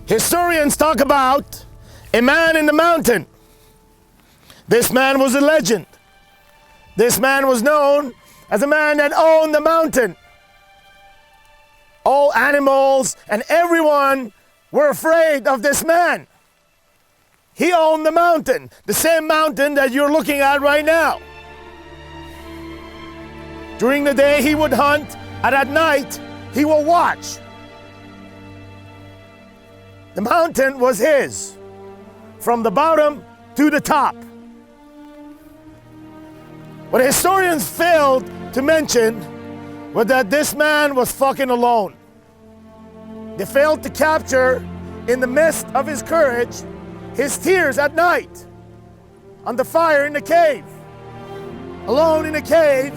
Historians talk about a man in the mountain. This man was a legend. This man was known as a man that owned the mountain. All animals and everyone were afraid of this man. He owned the mountain, the same mountain that you're looking at right now. During the day he would hunt, and at night he will watch. The mountain was his, from the bottom to the top. What historians failed to mention was that this man was fucking alone. They failed to capture, in the midst of his courage, his tears at night, on the fire in the cave. Alone in the cave,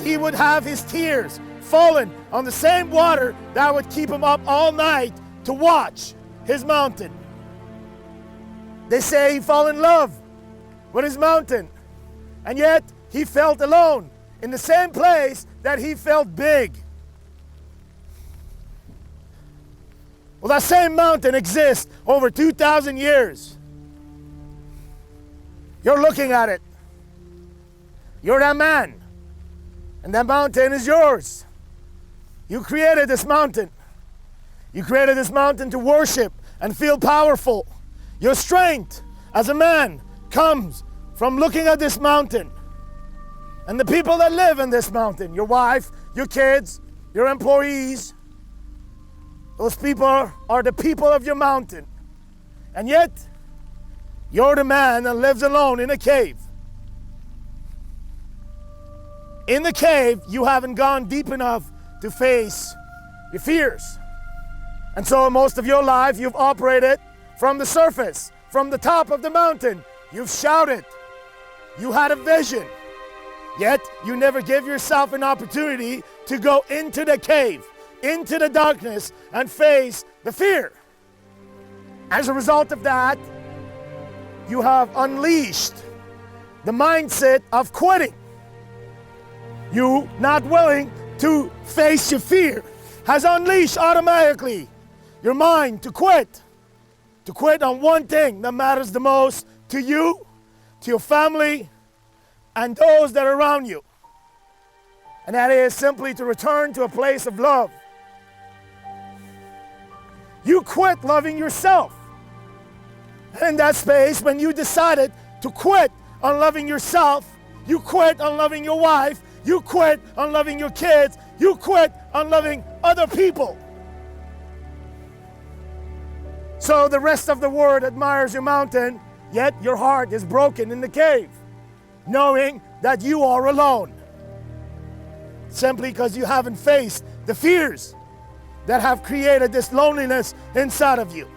he would have his tears falling on the same water that would keep him up all night to watch his mountain. They say he fell in love with his mountain, and yet he felt alone in the same place that he felt big. Well, that same mountain exists over 2,000 years. You're looking at it. You're that man, and that mountain is yours. You created this mountain. You created this mountain to worship and feel powerful. Your strength as a man comes from looking at this mountain and the people that live in this mountain, your wife, your kids, your employees. Those people are the people of your mountain. And yet, you're the man that lives alone in a cave. In the cave, you haven't gone deep enough to face your fears. And so most of your life, you've operated from the surface, from the top of the mountain. You've shouted. You had a vision. Yet, you never give yourself an opportunity to go into the cave, into the darkness, and face the fear. As a result of that, you have unleashed the mindset of quitting. You not willing to face your fear has unleashed automatically your mind to quit on one thing that matters the most to you, to your family, and those that are around you. And that is simply to return to a place of love. You quit loving yourself. And in that space, when you decided to quit on loving yourself, you quit on loving your wife, you quit on loving your kids, you quit on loving other people. So the rest of the world admires your mountain, yet your heart is broken in the cave, knowing that you are alone. Simply because you haven't faced the fears that have created this loneliness inside of you.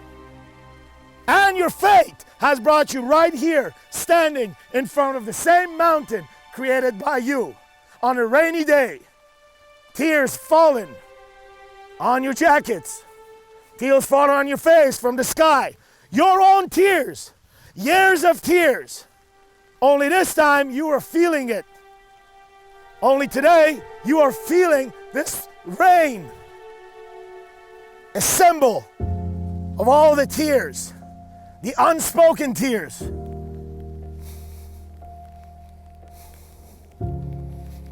And your faith has brought you right here, standing in front of the same mountain created by you on a rainy day. Tears falling on your jackets. Tears falling on your face from the sky. Your own tears. Years of tears. Only this time you are feeling it. Only today you are feeling this rain. A symbol of all the tears. The unspoken tears.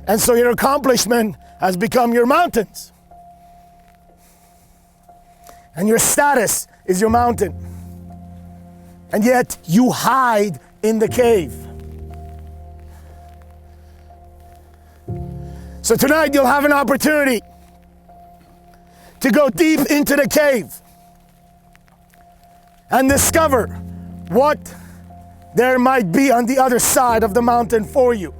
And so your accomplishment has become your mountains. And your status is your mountain. And yet you hide in the cave. So tonight you'll have an opportunity to go deep into the cave and discover what there might be on the other side of the mountain for you.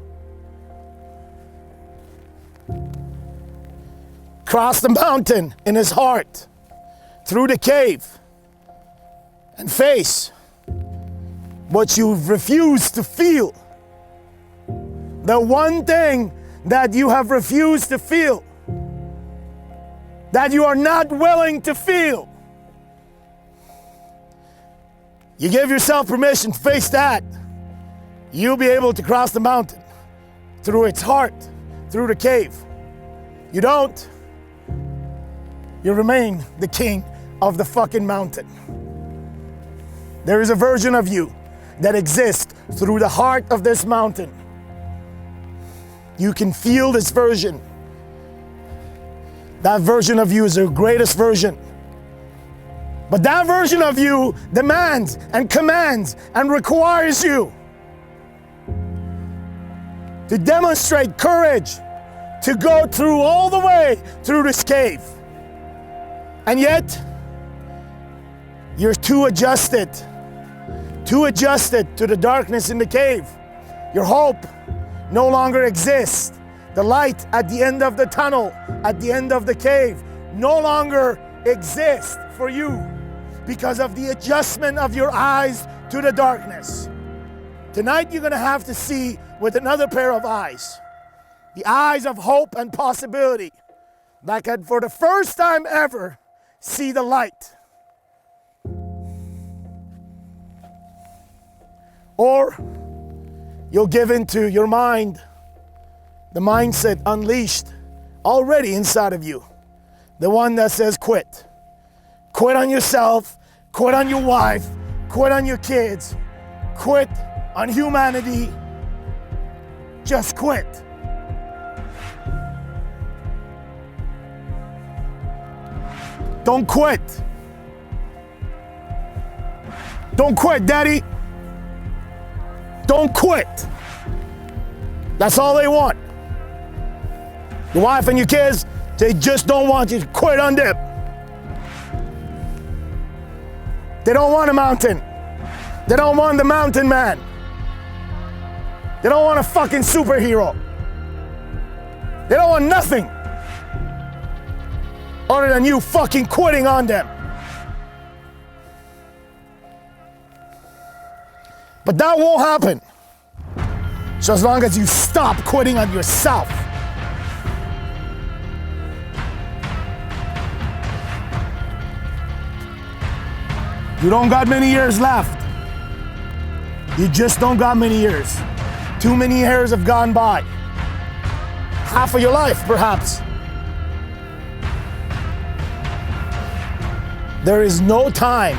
Cross the mountain in his heart, through the cave, and face what you refuse to feel. The one thing that you have refused to feel, that you are not willing to feel. You give yourself permission to face that, you'll be able to cross the mountain through its heart, through the cave. You don't, you remain the king of the fucking mountain. There is a version of you that exists through the heart of this mountain. You can feel this version. That version of you is the greatest version. But that version of you demands and commands and requires you to demonstrate courage to go through all the way through this cave. And yet, you're too adjusted to the darkness in the cave. Your hope no longer exists. The light at the end of the tunnel, at the end of the cave, no longer exists for you because of the adjustment of your eyes to the darkness. Tonight you're gonna have to see with another pair of eyes. The eyes of hope and possibility. Like I'd for the first time ever see the light. Or you'll give into your mind, the mindset unleashed already inside of you. The one that says quit. Quit on yourself, quit on your wife, quit on your kids, quit on humanity. Just quit. Don't quit. Don't quit, Daddy. Don't quit. That's all they want. Your wife and your kids, they just don't want you to quit on them. They don't want a mountain. They don't want the mountain man. They don't want a fucking superhero. They don't want nothing other than you fucking quitting on them. But that won't happen. So as long as you stop quitting on yourself. You don't got many years left. You just don't got many years. Too many years have gone by. Half of your life, perhaps. There is no time.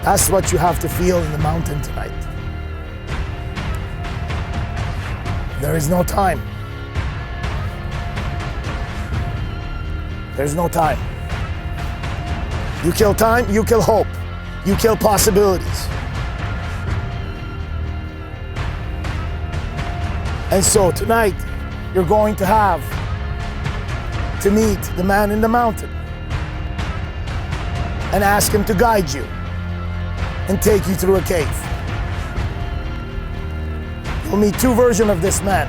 That's what you have to feel in the mountain tonight. There is no time. There's no time. You kill time, you kill hope. You kill possibilities. And so tonight, you're going to have to meet the man in the mountain and ask him to guide you and take you through a cave. You'll meet two versions of this man,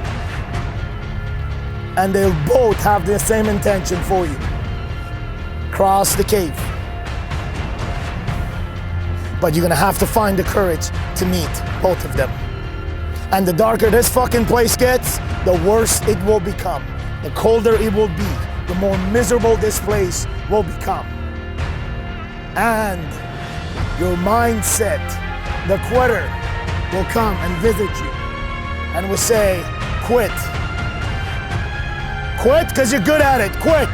and they'll both have the same intention for you. Cross the cave. But you're gonna have to find the courage to meet both of them. And the darker this fucking place gets, the worse it will become. The colder it will be, the more miserable this place will become. And your mindset, the quitter, will come and visit you and will say, quit. Quit because you're good at it, quit.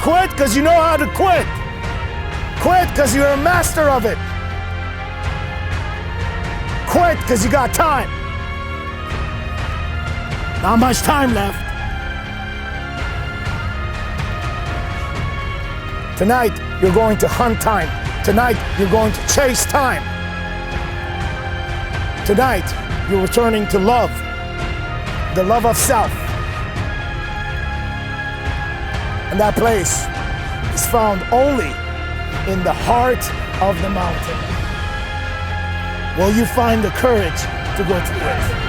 Quit because you know how to quit. Quit because you're a master of it. Quit because you got time. Not much time left. Tonight, you're going to hunt time. Tonight, you're going to chase time. Tonight, you're returning to love, the love of self. And that place is found only in the heart of the mountain. Will you find the courage to go through it?